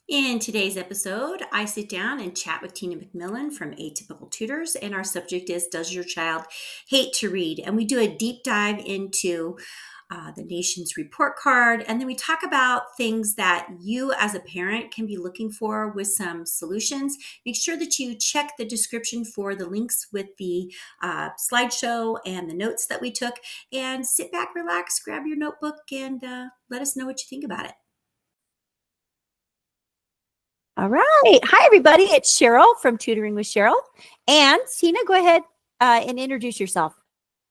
In today's episode, I sit down and chat with Tina McMillan from Atypical Tutors, and our subject is Does Your Child Hate to Read? And we do a deep dive into the nation's report card, and then we talk about things that you as a parent can be looking for with some solutions. Make sure that you check the description for the links with the slideshow and the notes that we took, and sit back, relax, grab your notebook, and let us know what you think about it. All right. Hi, everybody. It's Cheryl from Tutoring with Cheryl. And Tina, go ahead and introduce yourself.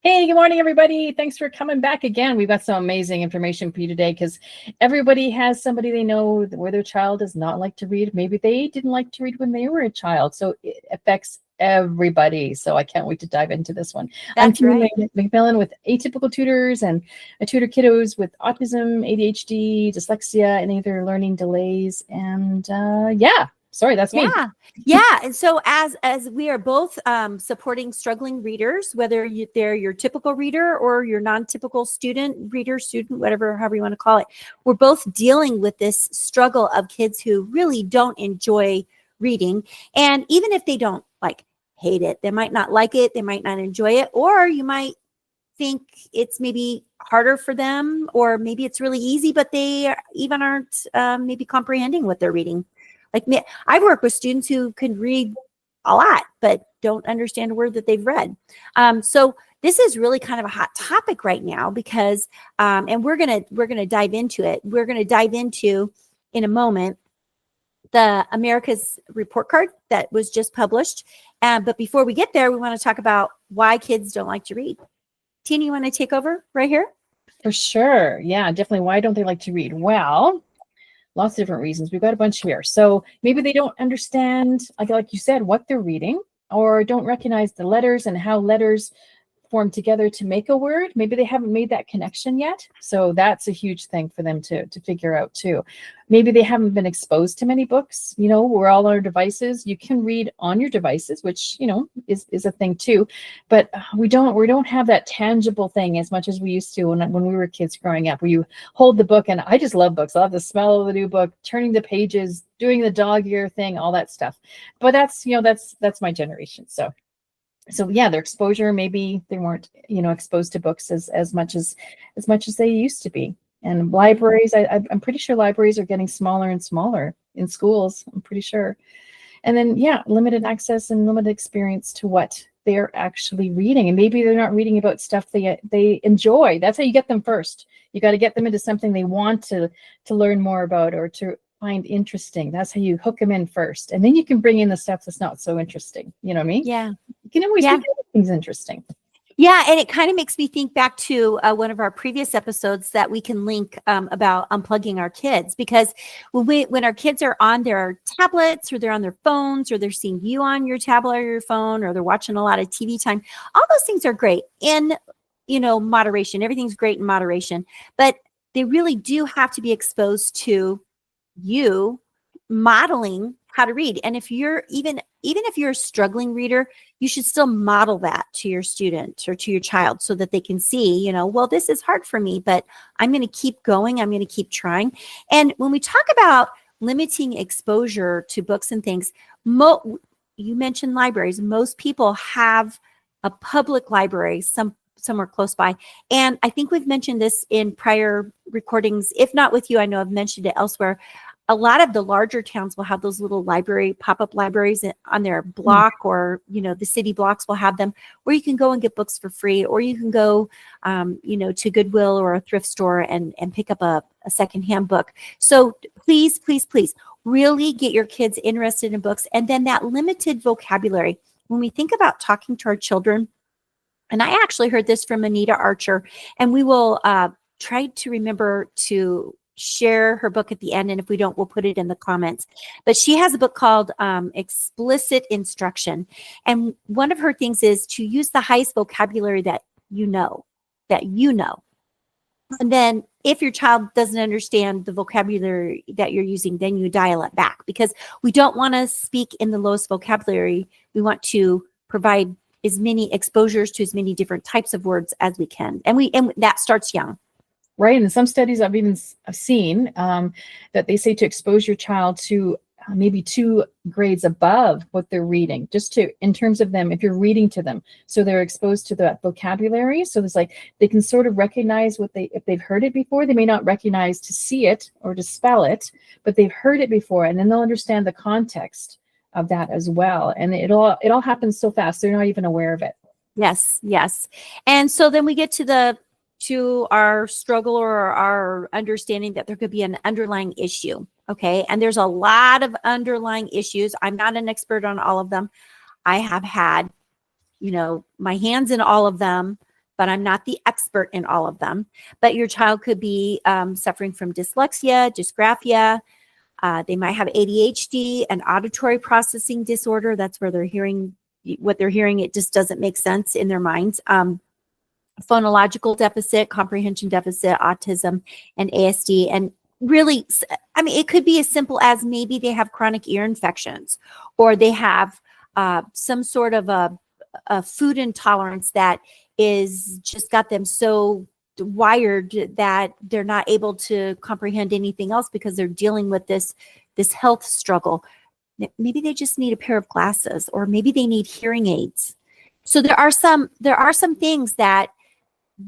Hey, good morning, everybody. Thanks for coming back again. We've got some amazing information for you today because everybody has somebody they know where their child does not like to read. Maybe they didn't like to read when they were a child. So it affects everybody. So I can't wait to dive into this one. That's right. I'm Tina McMillan with Atypical Tutors, and I tutor kiddos with autism, ADHD, dyslexia, any other learning delays. And sorry, that's me. Yeah. And so as we are both supporting struggling readers, whether they're your typical reader or your non-typical student, whatever, however you want to call it, we're both dealing with this struggle of kids who really don't enjoy reading. And even if they don't hate it, they might not like it, they might not enjoy it, or you might think it's maybe harder for them, or maybe it's really easy, but they even aren't maybe comprehending what they're reading. Like me, I've worked with students who can read a lot, but don't understand a word that they've read. So this is really kind of a hot topic right now because, and we're gonna dive into it. We're gonna dive into in a moment the America's report card that was just published. But before we get there, we want to talk about why kids don't like to read. Tina, you want to take over right here? For sure. Yeah, definitely. Why don't they like to read? Well, lots of different reasons. We've got a bunch here. So maybe they don't understand, like you said, what they're reading, or don't recognize the letters and how letters form together to make a word. Maybe they haven't made that connection yet. So that's a huge thing for them to figure out too. Maybe they haven't been exposed to many books. We're all on our devices. You can read on your devices, which, is a thing too. But we don't have that tangible thing as much as we used to when we were kids growing up, where you hold the book. And I just love books. I love the smell of the new book, turning the pages, doing the dog ear thing, all that stuff. But that's my generation. So yeah, their exposure, maybe they weren't, exposed to books as much as they used to be. And libraries, I'm pretty sure libraries are getting smaller and smaller in schools. I'm pretty sure. And then, limited access and limited experience to what they're actually reading. And maybe they're not reading about stuff they enjoy. That's how you get them first. You got to get them into something they want to learn more about or to find interesting. That's how you hook them in first. And then you can bring in the stuff that's not so interesting. You know what I mean? Yeah. You can always make things interesting. Yeah, and it kind of makes me think back to one of our previous episodes that we can link about unplugging our kids, because when our kids are on their tablets or they're on their phones or they're seeing you on your tablet or your phone or they're watching a lot of TV time, all those things are great in moderation. Everything's great in moderation, but they really do have to be exposed to you modeling how to read. And if you're even if you're a struggling reader, you should still model that to your student or to your child so that they can see, well, this is hard for me, but I'm going to keep going. I'm going to keep trying. And when we talk about limiting exposure to books and things, you mentioned libraries. Most people have a public library somewhere close by. And I think we've mentioned this in prior recordings. If not with you, I know I've mentioned it elsewhere. A lot of the larger towns will have those little pop-up libraries on their block, or, the city blocks will have them where you can go and get books for free, or you can go, to Goodwill or a thrift store and pick up a secondhand book. So please, please, please really get your kids interested in books. And then that limited vocabulary. When we think about talking to our children, and I actually heard this from Anita Archer, and we will try to remember to share her book at the end. And if we don't, we'll put it in the comments. But she has a book called Explicit Instruction. And one of her things is to use the highest vocabulary that you know. And then if your child doesn't understand the vocabulary that you're using, then you dial it back, because we don't want to speak in the lowest vocabulary. We want to provide as many exposures to as many different types of words as we can. And that starts young. Right. And some studies I've seen that they say to expose your child to maybe 2 grades above what they're reading, just to, in terms of them, if you're reading to them, so they're exposed to that vocabulary. So there's like, they can sort of recognize what if they've heard it before, they may not recognize to see it or to spell it, but they've heard it before, and then they'll understand the context of that as well. And it all happens so fast, they're not even aware of it. Yes, yes. And so then we get to our struggle or our understanding that there could be an underlying issue. Okay. And there's a lot of underlying issues. I'm not an expert on all of them. I have had, my hands in all of them, but I'm not the expert in all of them. But your child could be suffering from dyslexia, dysgraphia. They might have ADHD, an auditory processing disorder. That's where what they're hearing, it just doesn't make sense in their minds. Phonological deficit, comprehension deficit, autism, and ASD. And really, I mean, it could be as simple as maybe they have chronic ear infections, or they have some sort of a food intolerance that is just got them so wired that they're not able to comprehend anything else because they're dealing with this health struggle. Maybe they just need a pair of glasses, or maybe they need hearing aids. So there are some things that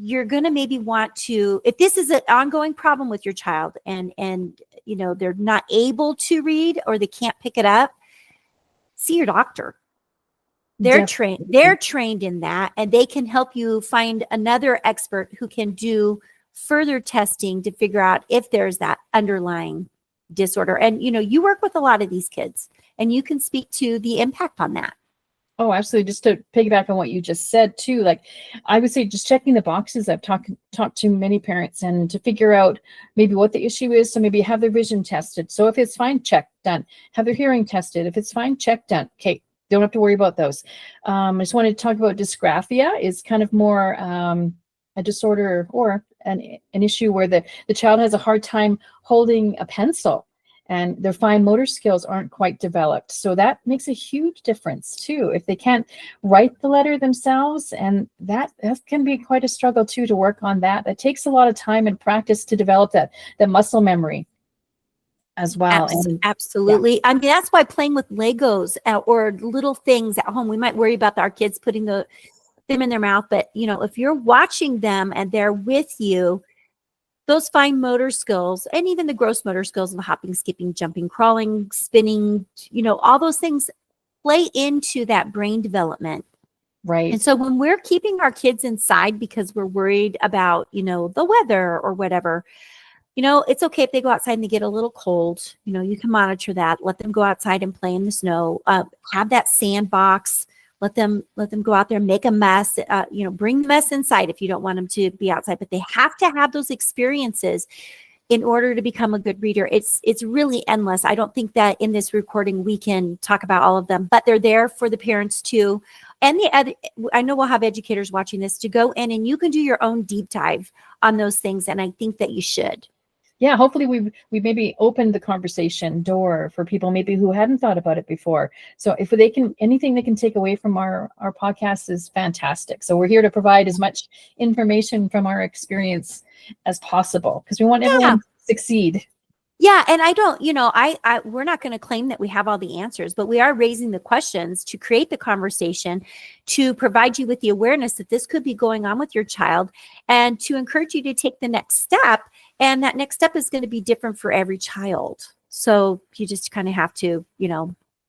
you're going to maybe want to, if this is an ongoing problem with your child and they're not able to read or they can't pick it up, see your doctor. They're trained in that, and they can help you find another expert who can do further testing to figure out if there's that underlying disorder. And you work with a lot of these kids, and you can speak to the impact on that. Oh, absolutely. Just to piggyback on what you just said too, like I would say just checking the boxes. I've talked to many parents, and to figure out maybe what the issue is. So maybe have their vision tested. So if it's fine, check, done. Have their hearing tested. If it's fine, check, done. Okay, don't have to worry about those. I just wanted to talk about dysgraphia. Is kind of more a disorder or an issue where the child has a hard time holding a pencil, and their fine motor skills aren't quite developed. So that makes a huge difference too. If they can't write the letter themselves, and that can be quite a struggle too, to work on that. It takes a lot of time and practice to develop that muscle memory as well. Absolutely. Yeah. I mean, that's why playing with Legos or little things at home, we might worry about our kids putting them in their mouth, but if you're watching them and they're with you, those fine motor skills and even the gross motor skills of hopping, skipping, jumping, crawling, spinning, all those things play into that brain development. Right. And so when we're keeping our kids inside because we're worried about, the weather or whatever, it's okay if they go outside and they get a little cold. You can monitor that. Let them go outside and play in the snow. Have that sandbox. Let them go out there and make a mess. Bring the mess inside if you don't want them to be outside. But they have to have those experiences in order to become a good reader. It's really endless. I don't think that in this recording we can talk about all of them, but they're there for the parents too. And I know we'll have educators watching this to go in, and you can do your own deep dive on those things. And I think that you should. Yeah, hopefully we maybe opened the conversation door for people maybe who hadn't thought about it before. So if anything they can take away from our podcast is fantastic. So we're here to provide as much information from our experience as possible, because we want everyone to succeed. Yeah. And I don't, we're not going to claim that we have all the answers, but we are raising the questions to create the conversation, to provide you with the awareness that this could be going on with your child, and to encourage you to take the next step. And that next step is going to be different for every child. So you just kind of have to,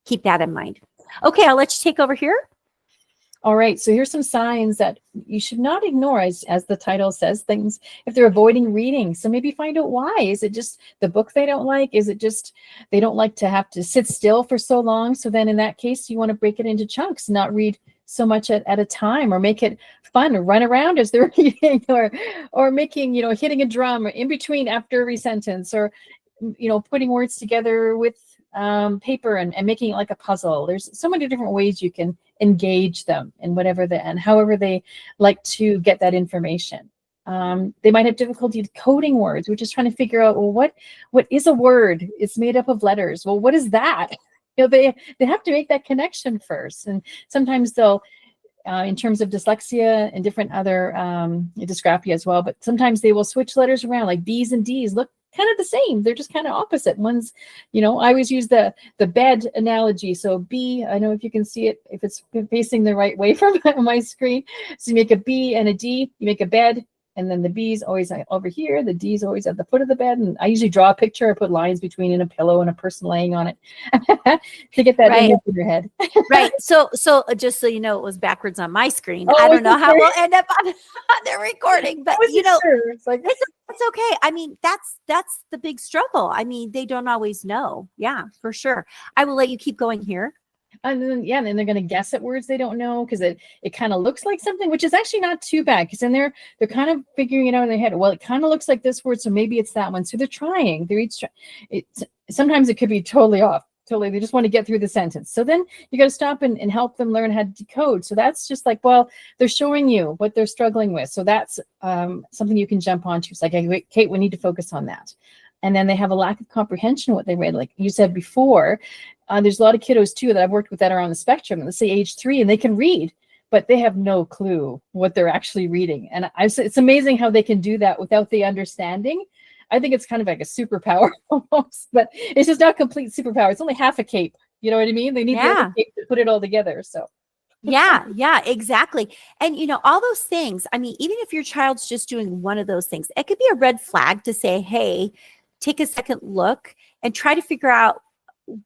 keep that in mind. Okay, I'll let you take over here. All right, so here's some signs that you should not ignore, as the title says, things if they're avoiding reading. So maybe find out why. Is it just the book they don't like? Is it just they don't like to have to sit still for so long? So then in that case, you want to break it into chunks, not read so much at a time, or make it fun, or run around as they're reading, or making, hitting a drum in between after every sentence, or, putting words together with paper and making it like a puzzle. There's so many different ways you can engage them in and however they like to get that information. They might have difficulty decoding words, which is trying to figure out, well, what is a word? It's made up of letters. Well, what is that? They have to make that connection first. And sometimes they'll in terms of dyslexia and different other dysgraphia as well. But sometimes they will switch letters around, like B's and D's look kind of the same. They're just kind of opposite. One's, I always use the bed analogy. So B, I don't know if you can see it, if it's facing the right way from my screen. So you make a B and a D, you make a bed. And then the B's always over here. The D's always at the foot of the bed. And I usually draw a picture. I put lines between in a pillow and a person laying on it to get that image in your head. Right. So just so you know, it was backwards on my screen. Oh, I don't know how we'll end up on the recording, but sure. It's like it's okay. I mean, that's the big struggle. I mean, they don't always know. Yeah, for sure. I will let you keep going here. And then, then they're going to guess at words they don't know because it kind of looks like something, which is actually not too bad because then they're kind of figuring it out in their head. Well, it kind of looks like this word, so maybe it's that one. So they're trying. They're each. Sometimes it could be totally off. Totally, they just want to get through the sentence. So then you got to stop and help them learn how to decode. So that's just like, well, they're showing you what they're struggling with. So that's something you can jump onto. It's like, hey, Kate, we need to focus on that. And then they have a lack of comprehension of what they read. Like you said before, there's a lot of kiddos too that I've worked with that are on the spectrum, let's say age 3, and they can read, but they have no clue what they're actually reading. And it's amazing how they can do that without the understanding. I think it's kind of like a superpower almost, but it's just not complete superpower. It's only half a cape. You know what I mean? They need the other cape to put it all together. So yeah, exactly. And all those things, I mean, even if your child's just doing one of those things, it could be a red flag to say, hey, take a second look and try to figure out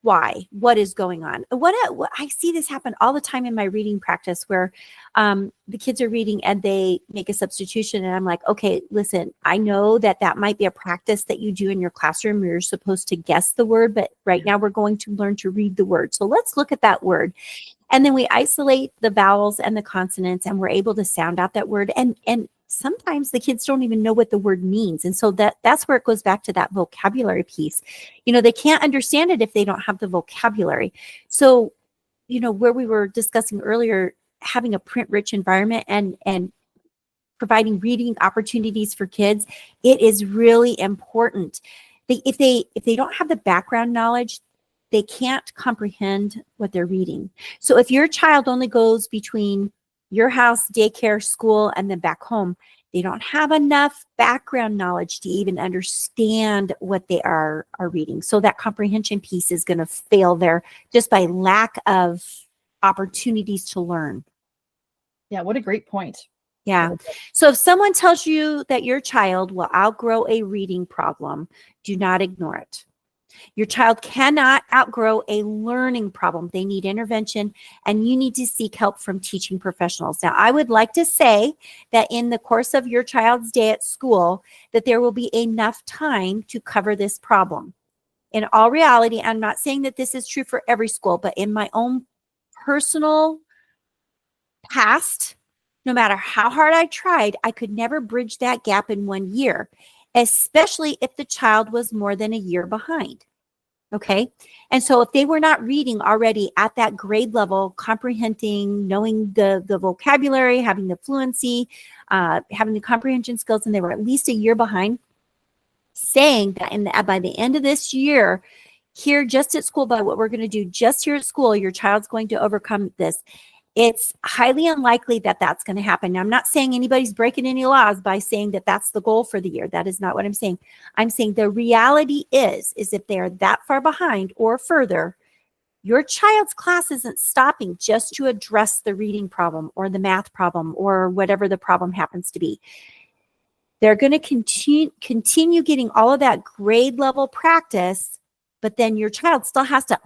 what is going on. What I see this happen all the time in my reading practice where the kids are reading and they make a substitution and I'm like, okay, listen, I know that might be a practice that you do in your classroom. You're supposed to guess the word, but right now we're going to learn to read the word. So let's look at that word. And then we isolate the vowels and the consonants and we're able to sound out that word. And sometimes the kids don't even know what the word means. And so that's where it goes back to that vocabulary piece. They can't understand it if they don't have the vocabulary. So, where we were discussing earlier, having a print-rich environment and providing reading opportunities for kids, it is really important. If they don't have the background knowledge, they can't comprehend what they're reading. So if your child only goes between your house, daycare, school, and then back home, they don't have enough background knowledge to even understand what they are reading. So that comprehension piece is going to fail there just by lack of opportunities to learn. Yeah, what a great point. Yeah. So if someone tells you that your child will outgrow a reading problem, do not ignore it. Your child cannot outgrow a learning problem. They need intervention, and you need to seek help from teaching professionals. Now, I would like to say that in the course of your child's day at school, that there will be enough time to cover this problem. In all reality, I'm not saying that this is true for every school, but in my own personal past, no matter how hard I tried, I could never bridge that gap in 1 year, especially if the child was more than a year behind. Okay. And so if they were not reading already at that grade level, comprehending, knowing the vocabulary, having the fluency, having the comprehension skills, and they were at least a year behind, saying that by the end of this year, here just at school, by what we're going to do just here at school, your child's going to overcome this. It's highly unlikely that that's going to happen. Now, I'm not saying anybody's breaking any laws by saying that that's the goal for the year. That is not what I'm saying. I'm saying the reality is if they are that far behind or further, your child's class isn't stopping just to address the reading problem or the math problem or whatever the problem happens to be. They're going to continue getting all of that grade level practice, but then your child still has to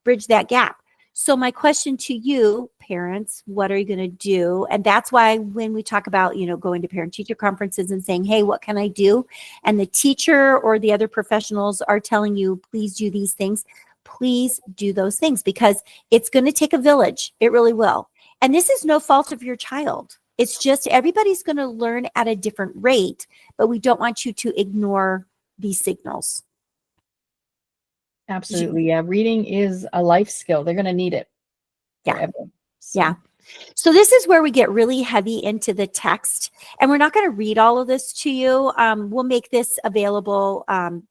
bridge that gap. So my question to you, parents, what are you going to do? And that's why when we talk about, going to parent-teacher conferences and saying, hey, what can I do? And the teacher or the other professionals are telling you, please do these things. Please do those things because it's going to take a village. It really will. And this is no fault of your child. It's just everybody's going to learn at a different rate, but we don't want you to ignore these signals. Absolutely. Yeah. Reading is a life skill. They're going to need it. Yeah. Forever. So. Yeah. So this is where we get really heavy into the text, and we're not going to read all of this to you. We'll make this available.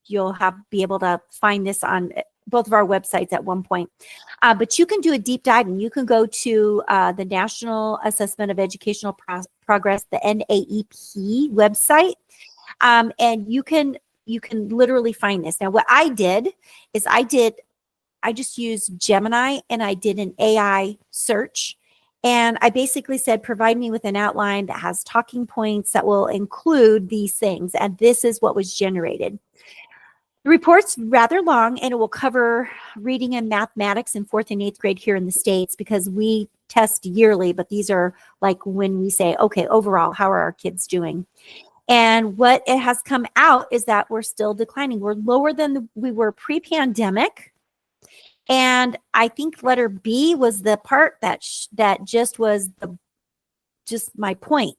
You'll be able to find this on both of our websites at one point. But you can do a deep dive, and you can go to the National Assessment of Educational Progress, the NAEP website, and you can literally find this. Now, what I did is I just used Gemini, and I did an AI search. And I basically said, provide me with an outline that has talking points that will include these things. And this is what was generated. The report's rather long, and it will cover reading and mathematics in 4th and 8th grade here in the States, because we test yearly, but these are like when we say, okay, overall, how are our kids doing? And what it has come out is that we're still declining. We're lower than we were pre-pandemic. And I think letter B was the part that just was just my point.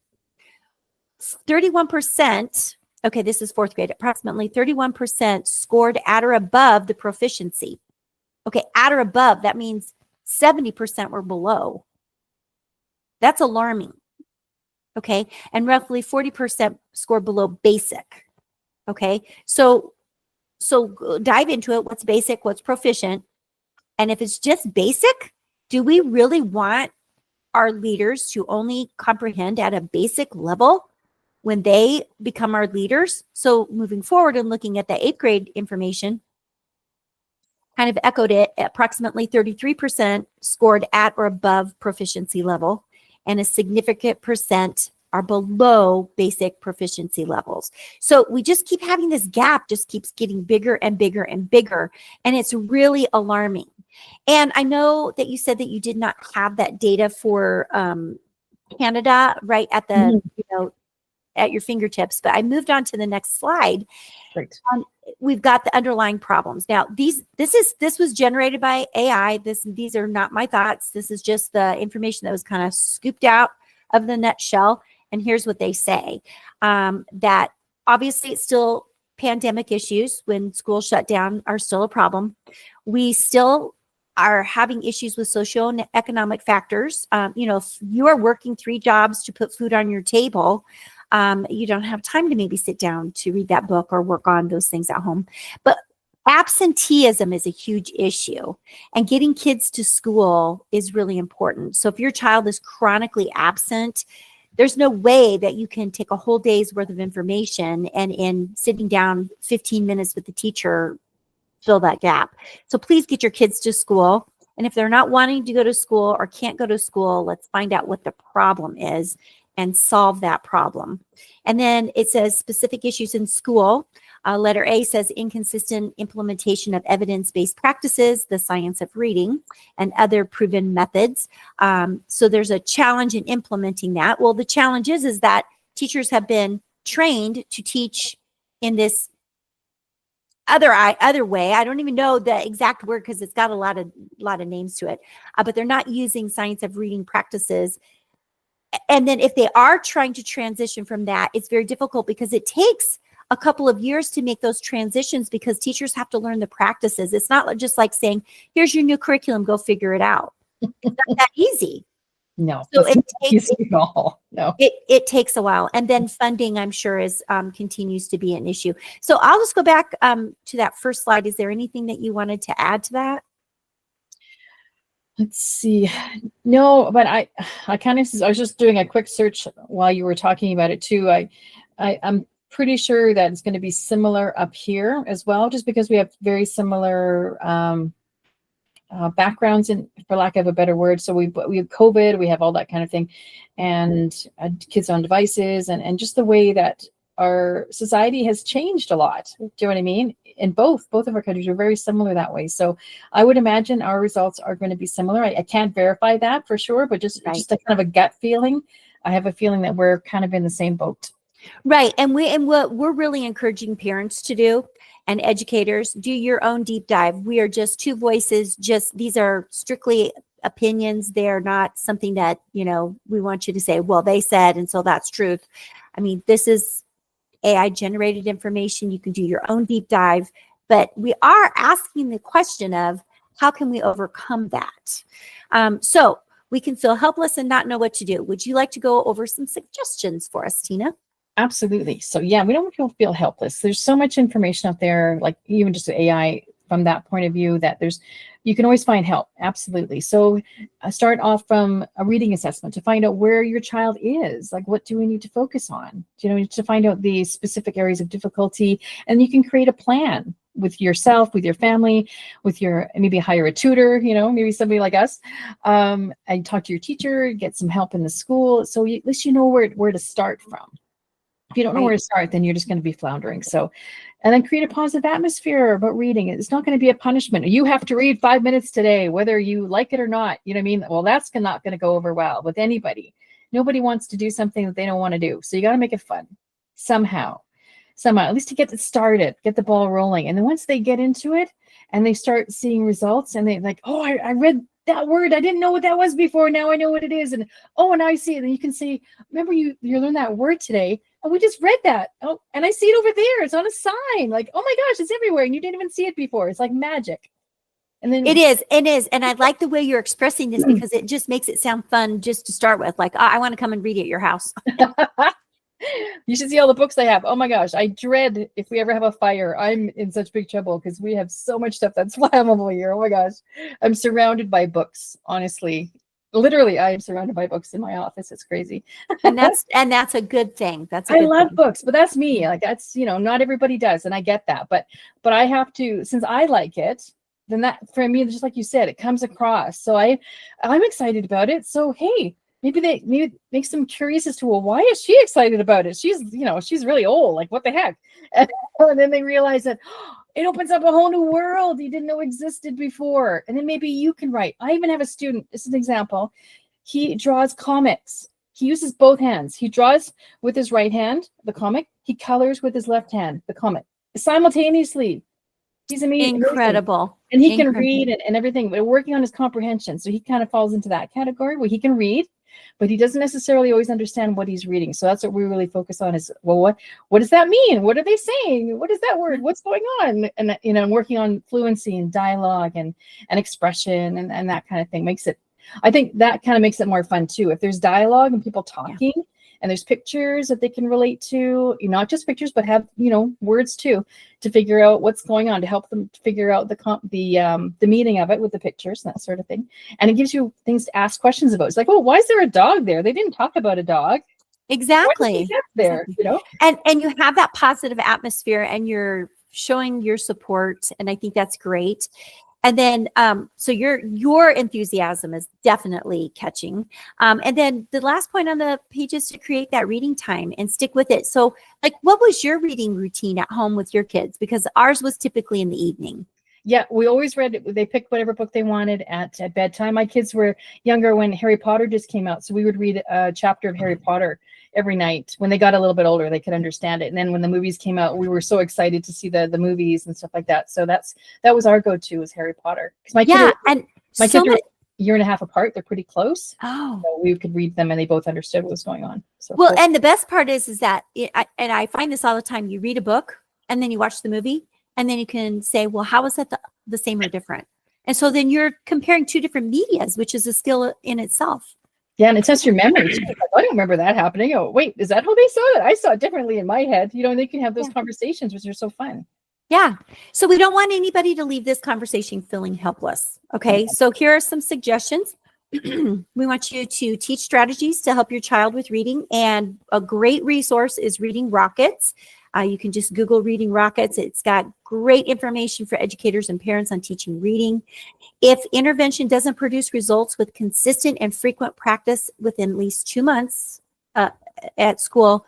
31%, okay, this is 4th grade, approximately 31% scored at or above the proficiency. Okay, at or above, that means 70% were below. That's alarming. Okay, and roughly 40% scored below basic. Okay, so dive into it. What's basic? What's proficient? And if it's just basic, do we really want our leaders to only comprehend at a basic level when they become our leaders? So moving forward and looking at the 8th grade information, kind of echoed it. Approximately 33% scored at or above proficiency level, and a significant percent are below basic proficiency levels. So we just keep having this gap, just keeps getting bigger and bigger and bigger. And it's really alarming. And I know that you said that you did not have that data for Canada right at the, at your fingertips, but I moved on to the next slide. Great. We've got the underlying problems. Now, this was generated by AI. These are not my thoughts. This is just the information that was kind of scooped out of the nutshell. And here's what they say, that obviously it's still pandemic issues when schools shut down are still a problem. We still are having issues with socioeconomic factors. If you are working 3 jobs to put food on your table, you don't have time to maybe sit down to read that book or work on those things at home. But absenteeism is a huge issue, and getting kids to school is really important. So if your child is chronically absent, there's no way that you can take a whole day's worth of information and in sitting down 15 minutes with the teacher, fill that gap. So please get your kids to school. And if they're not wanting to go to school or can't go to school, let's find out what the problem is and solve that problem. And then it says specific issues in school. Letter A says inconsistent implementation of evidence-based practices, the science of reading, and other proven methods. So there's a challenge in implementing that. Well, the challenge is that teachers have been trained to teach in this other way. I don't even know the exact word because it's got a lot of names to it, but they're not using science of reading practices. And then if they are trying to transition from that, it's very difficult because it takes a couple of years to make those transitions because teachers have to learn the practices. It's not just like saying, here's your new curriculum, go figure it out. It's not that easy. No, so it takes a while. And then funding, I'm sure, continues to be an issue. So I'll just go back to that first slide. Is there anything that you wanted to add to that? Let's see. No, but I was just doing a quick search while you were talking about it too. I'm pretty sure that it's going to be similar up here as well, just because we have very similar backgrounds, in, for lack of a better word. So we have COVID, we have all that kind of thing, and kids on devices, and just the way that our society has changed a lot. Do you know what I mean? In both of our countries are very similar that way. So I would imagine our results are going to be similar. I can't verify that for sure, but just a kind of a gut feeling. I have a feeling that we're kind of in the same boat. Right. And what we're really encouraging parents to do, and educators, do your own deep dive. We are just 2 voices. These are strictly opinions. They're not something that, we want you to say, well, they said, and so that's truth. I mean, this is AI generated information. You can do your own deep dive, but we are asking the question of how can we overcome that? So we can feel helpless and not know what to do. Would you like to go over some suggestions for us, Tina? Absolutely. So yeah, we don't want people to feel helpless. There's so much information out there, like even just AI from that point of view, that you can always find help. Absolutely. So start off from a reading assessment to find out where your child is. Like, what do we need to focus on? To find out the specific areas of difficulty, and you can create a plan with yourself, with your family, with your, maybe hire a tutor, maybe somebody like us, and talk to your teacher, get some help in the school. So at least you know where to start from. If you don't know where to start, then you're just going to be floundering. So, and then create a positive atmosphere about reading. It's not going to be a punishment. You have to read 5 minutes today, whether you like it or not. You know what I mean? Well, that's not going to go over well with anybody. Nobody wants to do something that they don't want to do. So you got to make it fun somehow, at least to get it started, get the ball rolling. And then once they get into it and they start seeing results, and they like, oh, I read that word. I didn't know what that was before. Now I know what it is. And oh, and I see it. And you can say, remember, you learned that word today. And we just read that. Oh, and I see it over there. It's on a sign. Like, oh my gosh, it's everywhere. And you didn't even see it before. It's like magic. And then it is. And I like the way you're expressing this, because it just makes it sound fun just to start with. Like, I want to come and read it at your house. You should see all the books I have. Oh my gosh, I dread if we ever have a fire. I'm in such big trouble because we have so much stuff that's flammable here. Oh my gosh, I'm surrounded by books. Honestly, literally, I am surrounded by books in my office. It's crazy. and that's a good thing. I love books, but that's me. Like, that's, not everybody does, and I get that. But I have to, since I like it, then that, for me, just like you said, it comes across. So I'm excited about it. So hey, maybe it makes them curious as to, well, why is she excited about it? She's, she's really old. Like, what the heck? And then they realize that it opens up a whole new world you didn't know existed before. And then maybe you can write. I even have a student, this is an example. He draws comics. He uses both hands. He draws with his right hand, the comic. He colors with his left hand, the comic, simultaneously. He's amazing. Incredible. And he can read and everything, but working on his comprehension. So he kind of falls into that category where he can read, but he doesn't necessarily always understand what he's reading. So that's what we really focus on is, well, what does that mean? What are they saying? What is that word? What's going on? And working on fluency and dialogue and expression and that kind of thing I think that kind of makes it more fun too. If there's dialogue and people talking, and there's pictures that they can relate to, not just pictures, but have, words too, to figure out what's going on, to help them figure out the meaning of it with the pictures and that sort of thing. And it gives you things to ask questions about. It's like, oh, why is there a dog there? They didn't talk about a dog. Exactly. There, And you have that positive atmosphere, and you're showing your support. And I think that's great. And then, so your enthusiasm is definitely catching. And then the last point on the page is to create that reading time and stick with it. So, like, what was your reading routine at home with your kids? Because ours was typically in the evening. Yeah, we always read. They picked whatever book they wanted at bedtime. My kids were younger when Harry Potter just came out, so we would read a chapter of Harry Potter every night. When they got a little bit older, they could understand it. And then when the movies came out, we were so excited to see the movies and stuff like that. So that was our go-to, was Harry Potter. Because my kids are a year and a half apart. They're pretty close. Oh, so we could read them, and they both understood what was going on. So well, and the best part is that, and I find this all the time. You read a book, and then you watch the movie, and then you can say, well, how is that the same or different? And so then you're comparing two different medias, which is a skill in itself. Yeah, and it tests your memory too. Like, I don't remember that happening. Oh, wait, is that how they saw it? I saw it differently in my head. And they can have those conversations, which are so fun. Yeah. So we don't want anybody to leave this conversation feeling helpless. Okay. So here are some suggestions. We want you to teach strategies to help your child with reading. And a great resource is Reading Rockets. You can just Google Reading Rockets. It's got great information for educators and parents on teaching reading. If intervention doesn't produce results with consistent and frequent practice within at least 2 months at school,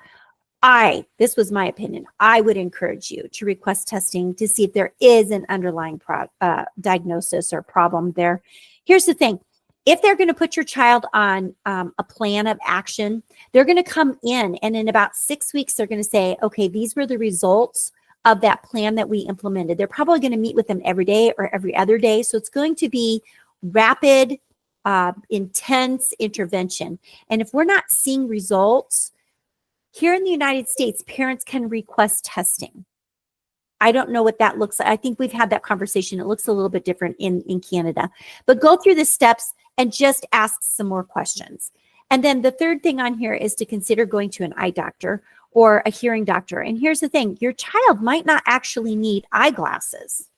this was my opinion, I would encourage you to request testing to see if there is an underlying diagnosis or problem there. Here's the thing. If they're going to put your child on a plan of action, they're going to come in, and in about 6 weeks, they're going to say, okay, these were the results of that plan that we implemented. They're probably going to meet with them every day or every other day. So it's going to be rapid, intense intervention. And if we're not seeing results, here in the United States, parents can request testing. I don't know what that looks like. I think we've had that conversation. It looks a little bit different in Canada. But go through the steps and just ask some more questions. And then the third thing on here is to consider going to an eye doctor or a hearing doctor. And here's the thing. Your child might not actually need eyeglasses.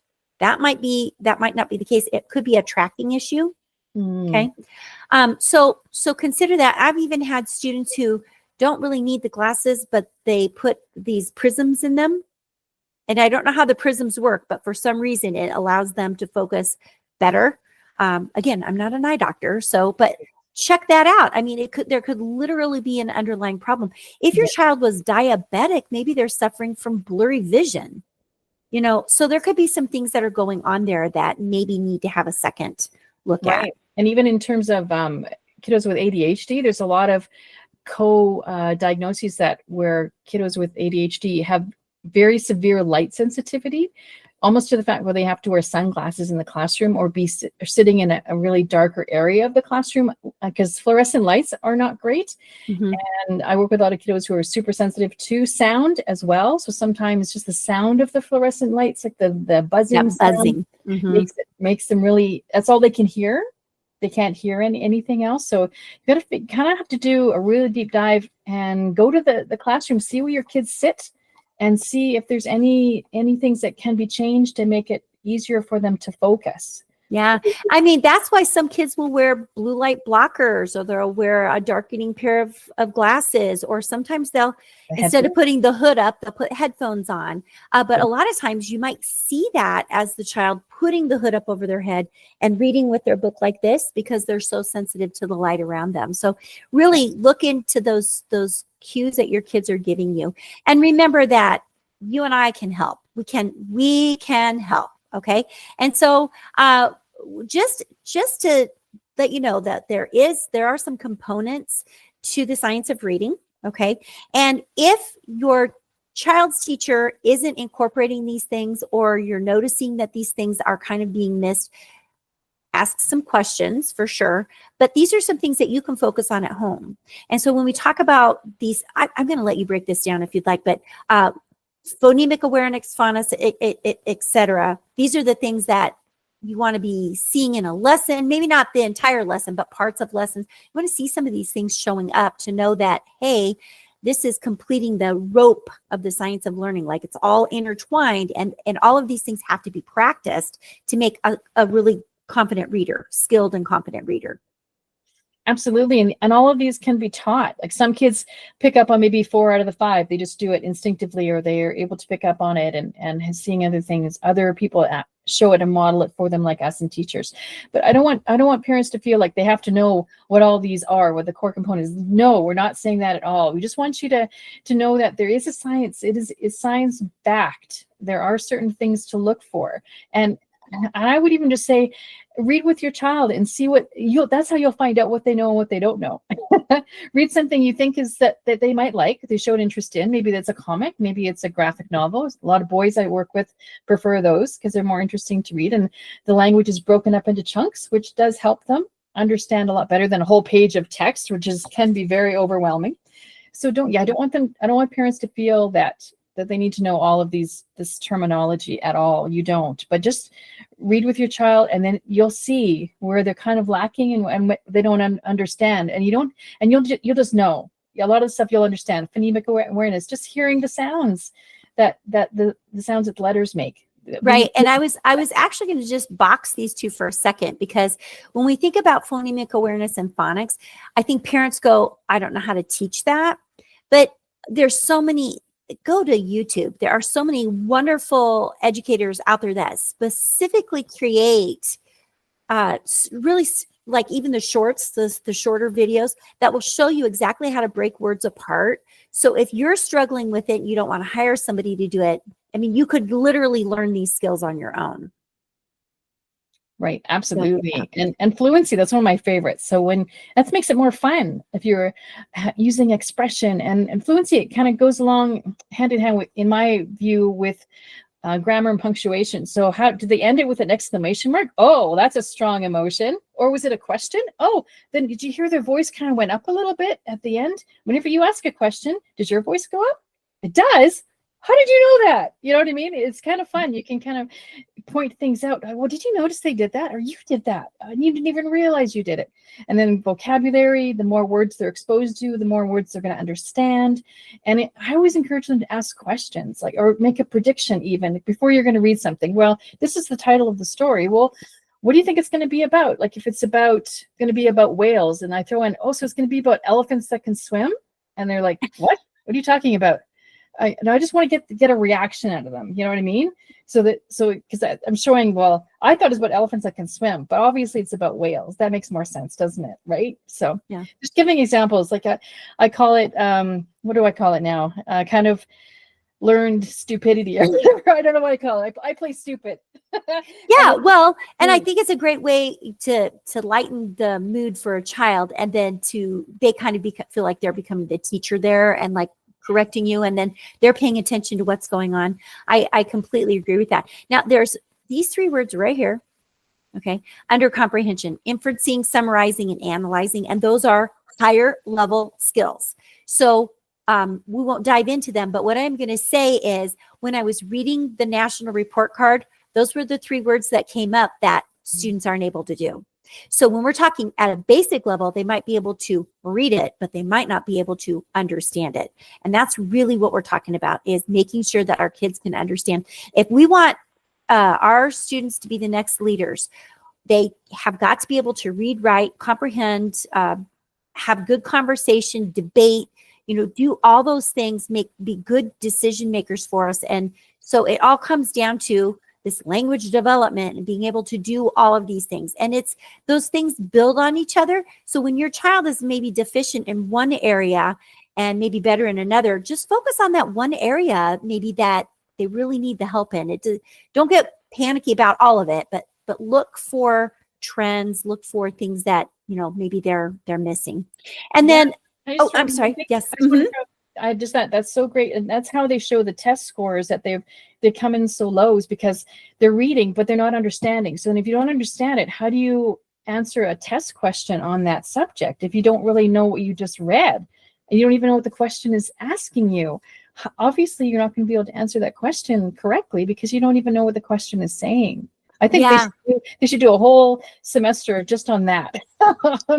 That might not be the case. It could be a tracking issue. Mm. Okay. So consider that. I've even had students who don't really need the glasses, but they put these prisms in them. And I don't know how the prisms work, but for some reason it allows them to focus better. Again, I'm not an eye doctor, but check that out. I mean, there could literally be an underlying problem. If your child was diabetic, maybe they're suffering from blurry vision, so there could be some things that are going on there that maybe need to have a second look at. And even in terms of kiddos with ADHD, there's a lot of diagnoses where kiddos with ADHD have very severe light sensitivity, almost to the fact where they have to wear sunglasses in the classroom or be sitting in a really darker area of the classroom because fluorescent lights are not great. Mm-hmm. And I work with a lot of kiddos who are super sensitive to sound as well. So sometimes just the sound of the fluorescent lights, like the buzzing, buzzing. Mm-hmm. makes them really, that's all they can hear. They can't hear anything else. So you got to kind of have to do a really deep dive and go to the classroom, see where your kids sit, and see if there's any things that can be changed to make it easier for them to focus. Yeah. I mean, that's why some kids will wear blue light blockers, or they'll wear a darkening pair of glasses, or sometimes they'll, instead of putting the hood up, they'll put headphones on. But a lot of times you might see that as the child putting the hood up over their head and reading with their book like this because they're so sensitive to the light around them. So really look into those cues that your kids are giving you. And remember that you and I can help. We can help. Okay. And so, just to let you know that there are some components to the science of reading. Okay. And if your child's teacher isn't incorporating these things, or you're noticing that these things are kind of being missed, ask some questions for sure. But these are some things that you can focus on at home. And so when we talk about these, I'm going to let you break this down if you'd like, but phonemic awareness, phonics, etc. These are the things that you want to be seeing in a lesson, maybe not the entire lesson, but parts of lessons. You want to see some of these things showing up to know that, hey, this is completing the rope of the science of learning. Like it's all intertwined, and all of these things have to be practiced to make a really confident reader, skilled and confident reader. Absolutely. And all of these can be taught. Like some kids pick up on maybe 4 out of the 5. They just do it instinctively, or they are able to pick up on it and seeing other things. Other people show it and model it for them, like us and teachers. But I don't want parents to feel like they have to know what all these are, what the core components. No, we're not saying that at all. We just want you to know that there is a science. It's science backed. There are certain things to look for. And I would even just say, read with your child and see that's how you'll find out what they know and what they don't know. Read something you think is that they might like, they showed interest in. Maybe that's a comic, maybe it's a graphic novel. A lot of boys I work with prefer those because they're more interesting to read, and the language is broken up into chunks, which does help them understand a lot better than a whole page of text, which can be very overwhelming. So I don't want parents to feel that they need to know all of this terminology at all. You don't, but just read with your child, and then you'll see where they're kind of lacking and they don't understand. And you'll just know a lot of the stuff you'll understand. Phonemic awareness, just hearing the sounds that the sounds that the letters make. Right. And I was actually going to just box these two for a second, because when we think about phonemic awareness and phonics, I think parents go, I don't know how to teach that. But there's so many. Go to YouTube. There are so many wonderful educators out there that specifically create really, like even the shorts, the shorter videos that will show you exactly how to break words apart. So if you're struggling with it and you don't want to hire somebody to do it, I mean, you could literally learn these skills on your own. Right. Absolutely. And fluency, that's one of my favorites. So that makes it more fun if you're using expression and fluency. It kind of goes along hand in hand with, in my view, with grammar and punctuation. So how did they end it with an exclamation mark? Oh, that's a strong emotion. Or was it a question? Oh, then did you hear their voice kind of went up a little bit at the end? Whenever you ask a question, does your voice go up? It does. how did you know that? You know what I mean? It's kind of fun. You can kind of point things out. Well, did you notice they did that? Or you did that? And you didn't even realize you did it. And then vocabulary, the more words they're exposed to, the more words they're going to understand. And I always encourage them to ask questions, like, or make a prediction even before you're going to read something. Well, this is the title of the story. Well, what do you think it's going to be about? Like if it's going to be about whales, and I throw in, oh, so it's going to be about elephants that can swim. And they're like, what? What are you talking about? I just want to get a reaction out of them. You know what I mean? So because I'm showing, well, I thought it was about elephants that can swim, but obviously it's about whales. That makes more sense, doesn't it? Right? So Yeah. just giving examples, like I call it, what do I call it now? Kind of learned stupidity or whatever. I don't know what I call it. I play stupid. Yeah, well, and I think it's a great way to lighten the mood for a child, and then they kind of feel like they're becoming the teacher there, and like correcting you, and then they're paying attention to what's going on. I completely agree with that. Now there's these 3 words right here, okay, under comprehension: inferencing, summarizing, and analyzing, and those are higher level skills. So we won't dive into them, but what I'm going to say is, when I was reading the national report card, those were the 3 words that came up that students aren't able to do. So when we're talking at a basic level, they might be able to read it, but they might not be able to understand it. And that's really what we're talking about, is making sure that our kids can understand. If we want our students to be the next leaders, they have got to be able to read, write, comprehend, have good conversation, debate, do all those things, be good decision makers for us. And so it all comes down to this language development and being able to do all of these things. And those things build on each other. So when your child is maybe deficient in one area and maybe better in another, just focus on that one area, maybe that they really need the help in. Don't get panicky about all of it, but look for trends, look for things that, maybe they're missing. And then, I'm sorry. Yes. I just that's so great, and that's how they show the test scores, that they come in so low, is because they're reading but they're not understanding. So then if you don't understand it, how do you answer a test question on that subject if you don't really know what you just read and you don't even know what the question is asking you? Obviously you're not going to be able to answer that question correctly because you don't even know what the question is saying. I think they should do a whole semester just on that.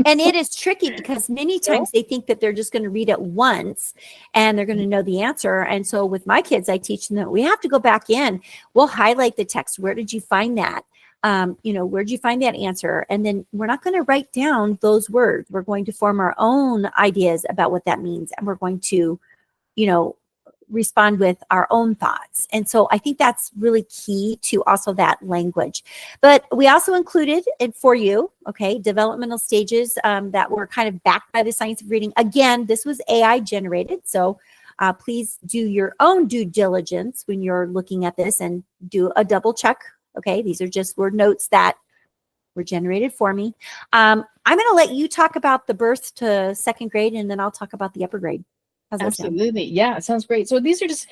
And it is tricky because many times they think that they're just going to read it once and they're going to know the answer. And so with my kids, I teach them that we have to go back in. We'll highlight the text. Where did you find that? Where'd you find that answer? And then we're not going to write down those words. We're going to form our own ideas about what that means. And we're going to, respond with our own thoughts. And so I think that's really key to also that language. But we also included it for you, okay, developmental stages that were kind of backed by the science of reading. Again, this was AI generated. So please do your own due diligence when you're looking at this and do a double check. Okay, these are just word notes that were generated for me. I'm going to let you talk about the birth to 2nd grade, and then I'll talk about the upper grade. Absolutely. Yeah, it sounds great. So these are just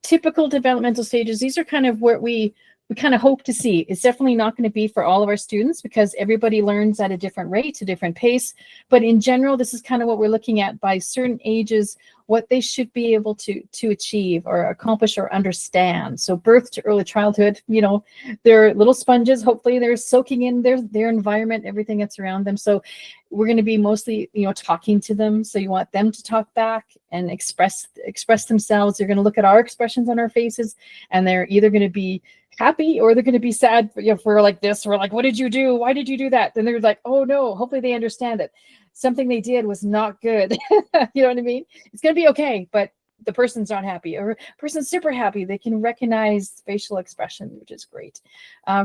typical developmental stages. These are kind of what we kind of hope to see. It's definitely not going to be for all of our students because everybody learns at a different rate, a different pace. But in general, this is kind of what we're looking at by certain ages, what they should be able to achieve or accomplish or understand. So birth to early childhood, they're little sponges. Hopefully they're soaking in their environment, everything that's around them. So we're going to be mostly, talking to them. So you want them to talk back and express themselves. They're going to look at our expressions on our faces, and they're either going to be happy or they're going to be sad. If we're like this, we're like, what did you do? Why did you do that? Then they're like, oh no, hopefully they understand that something they did was not good. You know what I mean? It's going to be okay, but the person's not happy, or person's super happy. They can recognize facial expression, which is great.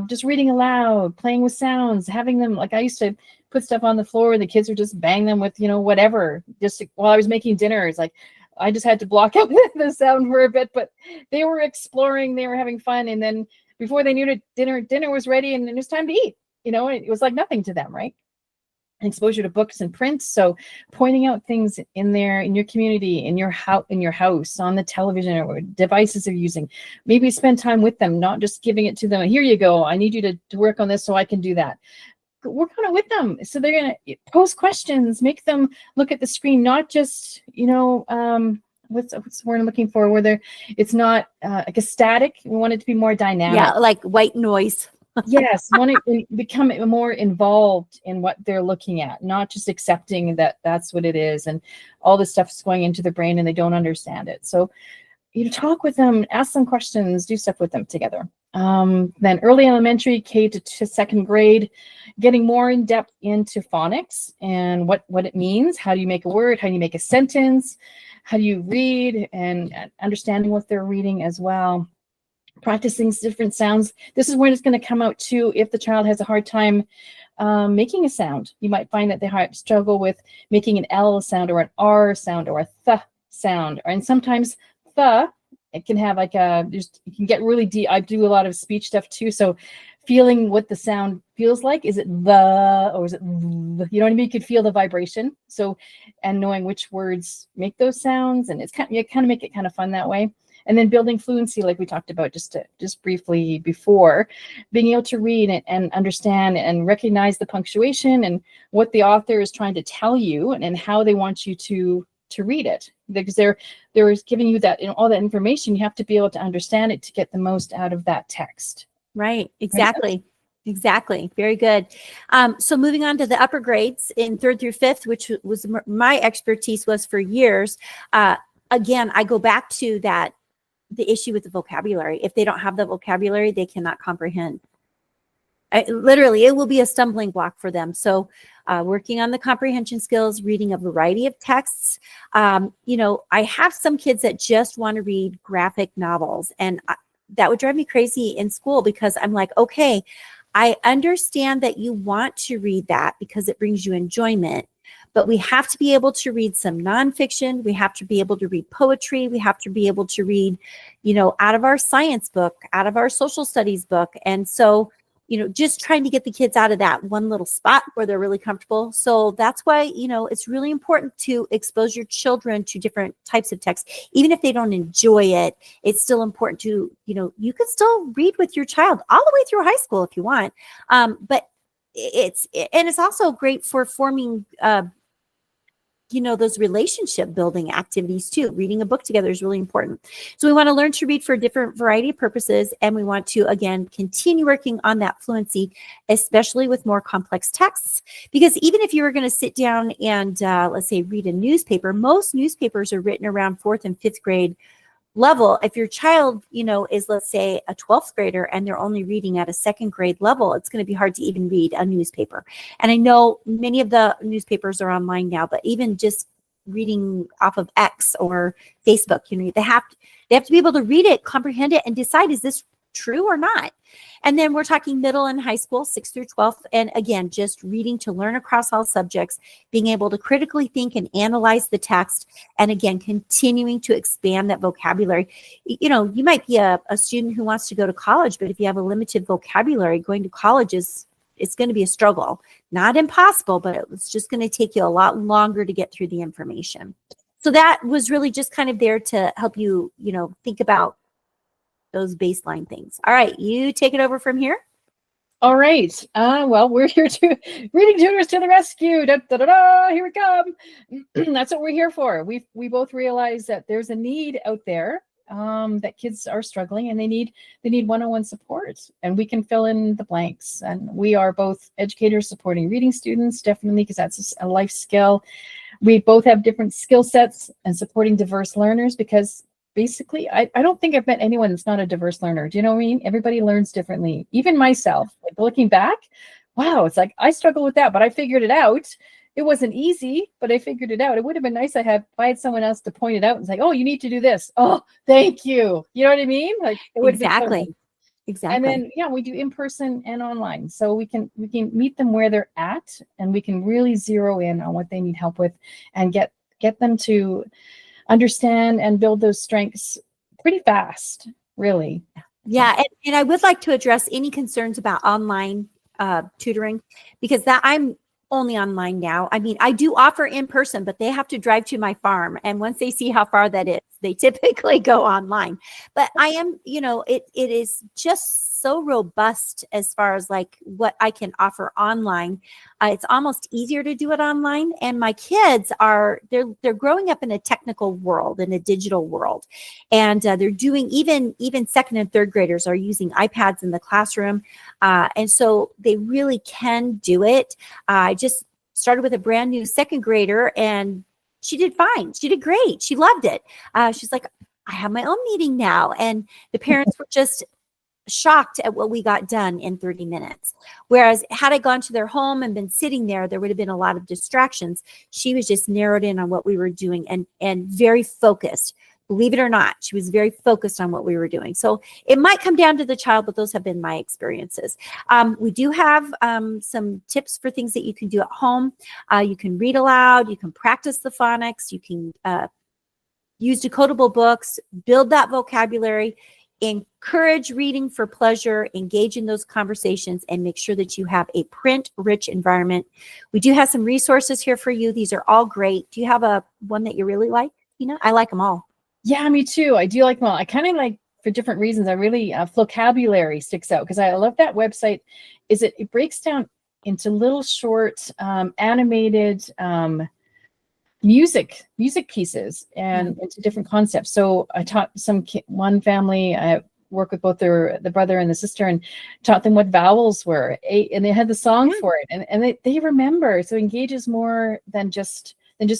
Just reading aloud, playing with sounds, having them, like I used to put stuff on the floor and the kids would just bang them with, whatever, just while I was making dinner. It's like, I just had to block out the sound for a bit, but they were exploring, they were having fun. And then before they knew it, dinner was ready and it was time to eat. It was like nothing to them, right? Exposure to books and print. So pointing out things in your community, in your house, on the television or devices they're using. Maybe spend time with them, not just giving it to them. Here you go. I need you to work on this so I can do that. Work on it with them. So they're going to pose questions, make them look at the screen, not just, what's the word I'm looking for, where it's not like a static. We want it to be more dynamic. Yeah, like white noise. Yes, want to become more involved in what they're looking at, not just accepting that that's what it is, and all this stuff is going into their brain and they don't understand it. So you talk with them, ask them questions, do stuff with them together. Then early elementary, K to second grade, getting more in depth into phonics and what it means. How do you make a word? How do you make a sentence? How do you read? And understanding what they're reading as well. Practicing different sounds. This is when it's going to come out too. If the child has a hard time making a sound, you might find that they struggle with making an L sound or an R sound or a th sound. And sometimes th, it can have like you can get really deep. I do a lot of speech stuff too. So feeling what the sound feels like. Is it the, or is it the? You know what I mean? You could feel the vibration. So, and knowing which words make those sounds. And you kind of make it kind of fun that way. And then building fluency, like we talked about just briefly before, being able to read and understand and recognize the punctuation and what the author is trying to tell you and how they want you to read it. Because they're giving you that, all that information. You have to be able to understand it to get the most out of that text. Right. Exactly. Exactly. Very good. So moving on to the upper grades in 3rd through 5th, which was my expertise was for years. Again, I go back to the issue with the vocabulary. If they don't have the vocabulary, they cannot comprehend. Literally, it will be a stumbling block for them. So working on the comprehension skills, reading a variety of texts. I have some kids that just want to read graphic novels, and that would drive me crazy in school because I'm like, okay, I understand that you want to read that because it brings you enjoyment. But we have to be able to read some nonfiction. We have to be able to read poetry. We have to be able to read, out of our science book, out of our social studies book. And so, just trying to get the kids out of that one little spot where they're really comfortable. So that's why, it's really important to expose your children to different types of text. Even if they don't enjoy it, it's still important to, you can still read with your child all the way through high school if you want. But it's also great for forming, those relationship building activities too. Reading a book together is really important. So we want to learn to read for a different variety of purposes. And we want to, again, continue working on that fluency, especially with more complex texts. Because even if you were going to sit down and let's say read a newspaper, most newspapers are written around 4th and 5th grade level. If your child, is, let's say, a 12th grader and they're only reading at a 2nd grade level, it's going to be hard to even read a newspaper. And I know many of the newspapers are online now, but even just reading off of X or Facebook, they have to be able to read it, comprehend it, and decide, is this true or not? And then we're talking middle and high school, 6th through 12th. And again, just reading to learn across all subjects, being able to critically think and analyze the text. And again, continuing to expand that vocabulary. You might be a student who wants to go to college, but if you have a limited vocabulary, going to college it's going to be a struggle. Not impossible, but it's just going to take you a lot longer to get through the information. So that was really just kind of there to help you, think about those baseline things. All right, you take it over from here. All right. Well, we're here to reading tutors to the rescue. Da, da, da, da, here we come. That's what we're here for. We both realize that there's a need out there, that kids are struggling and they need one-on-one support, and we can fill in the blanks. And we are both educators supporting reading students, definitely, because that's a life skill. We both have different skill sets and supporting diverse learners, because basically, I don't think I've met anyone that's not a diverse learner. Do you know what I mean? Everybody learns differently. Even myself, like looking back, wow, it's like I struggle with that, but I figured it out. It wasn't easy, but I figured it out. It would have been nice if I had someone else to point it out and say, oh, you need to do this. Oh, thank you. You know what I mean? Like it would Exactly. Exactly. And then, yeah, we do in person and online. So we can meet them where they're at, and we can really zero in on what they need help with and get them to understand and build those strengths pretty fast, really. Yeah. And I would like to address any concerns about online tutoring, because I'm only online now. I mean, I do offer in person, but they have to drive to my farm. And once they see how far that is, they typically go online. But I am, it is just so robust as far as like what I can offer online. It's almost easier to do it online. And my kids they're growing up in a technical world, in a digital world. And they're doing, even second and third graders are using iPads in the classroom. And so they really can do it. I just started with a brand new second grader, and she did fine. She did great. She loved it. She's like, I have my own meeting now. And the parents were just shocked at what we got done in 30 minutes. Whereas had I gone to their home and been sitting there would have been a lot of distractions. She was just narrowed in on what we were doing and very focused. Believe it or not, she was very focused on what we were doing. So it might come down to the child, but those have been my experiences. We do have some tips for things that you can do at home. You can read aloud. You can practice the phonics. You can use decodable books, build that vocabulary, encourage reading for pleasure, engage in those conversations, and make sure that you have a print-rich environment. We do have some resources here for you. These are all great. Do you have one that you really like, Tina? I like them all. Yeah, me too. I do like them all. I kind of like, for different reasons, I really, vocabulary sticks out because I love that website. It breaks down into little short animated music pieces and into different concepts. So I taught one family, I work with both the brother and the sister, and taught them what vowels were, and they had the song for it, and they remember. So it engages more than just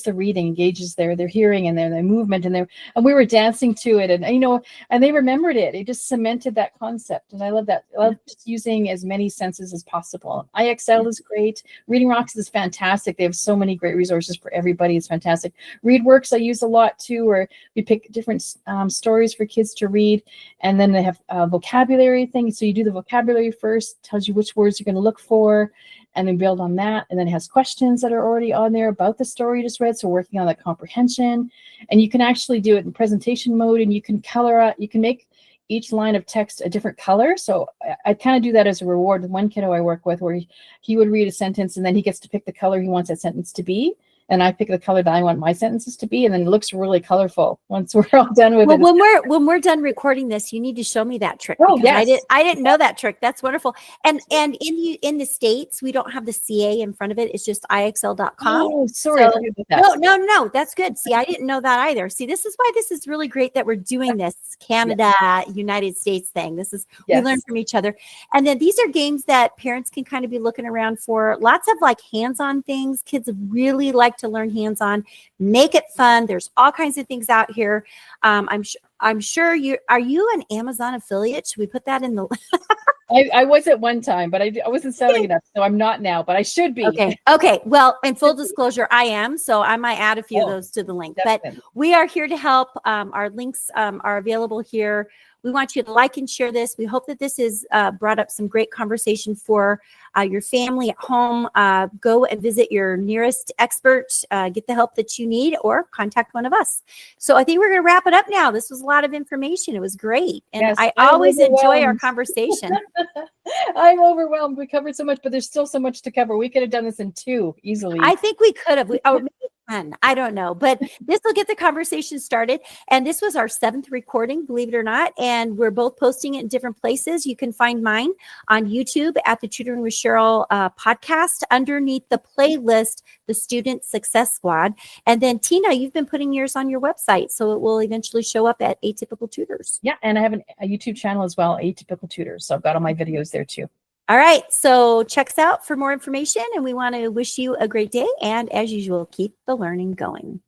the reading, engages their hearing and their movement, and we were dancing to it, and and they remembered it. It just cemented that concept, and I love that. I love just using as many senses as possible. IXL is great. Reading Rocks is fantastic. They have so many great resources for everybody. It's fantastic. ReadWorks I use a lot too, where we pick different stories for kids to read, and then they have a vocabulary thing. So you do the vocabulary first, tells you which words you're going to look for, and then build on that. And then it has questions that are already on there about the story you just read. So working on that comprehension, and you can actually do it in presentation mode, and you can color it. You can make each line of text a different color. So I kind of do that as a reward with one kiddo I work with, where he would read a sentence, and then he gets to pick the color he wants that sentence to be. And I pick the color that I want my sentences to be, and then it looks really colorful once we're all done with it. When we're done recording this, you need to show me that trick. Oh, yes. I didn't know that trick. That's wonderful. And in the States, we don't have the CA in front of it. It's just IXL.com. Oh, sorry. So, no, that's good. See, I didn't know that either. See, this is why this is really great that we're doing this Canada, United States thing. This is, we learn from each other. And then these are games that parents can kind of be looking around for. Lots of like hands-on things. Kids really like to learn hands-on. Make it fun. There's all kinds of things out here. I'm sure are you an Amazon affiliate? Should we put that in the I was at one time, but I wasn't selling enough, so I'm not now, but I should be. Okay. Well, in full disclosure, I am, so I might add a few of those to the link. Definitely. But we are here to help. Our links are available here. We want you to like and share this. We hope that this has brought up some great conversation for your family at home. Go and visit your nearest expert, get the help that you need, or contact one of us. So I think we're going to wrap it up now. This was a lot of information. It was great. And I always enjoy our conversation. I'm overwhelmed. We covered so much, but there's still so much to cover. We could have done this in 2 easily. I think we could have. Maybe 10. I don't know, but this will get the conversation started. And this was our 7th recording, believe it or not. And we're both posting it in different places. You can find mine on YouTube at the Tutoring with Sheryl podcast underneath the playlist, The Student Success Squad. And then Tina, you've been putting yours on your website, so it will eventually show up at Atypical Tutors. Yeah, and I have a YouTube channel as well, Atypical Tutors. So I've got all my videos there too. All right, so check us out for more information, and we want to wish you a great day. And as usual, keep the learning going.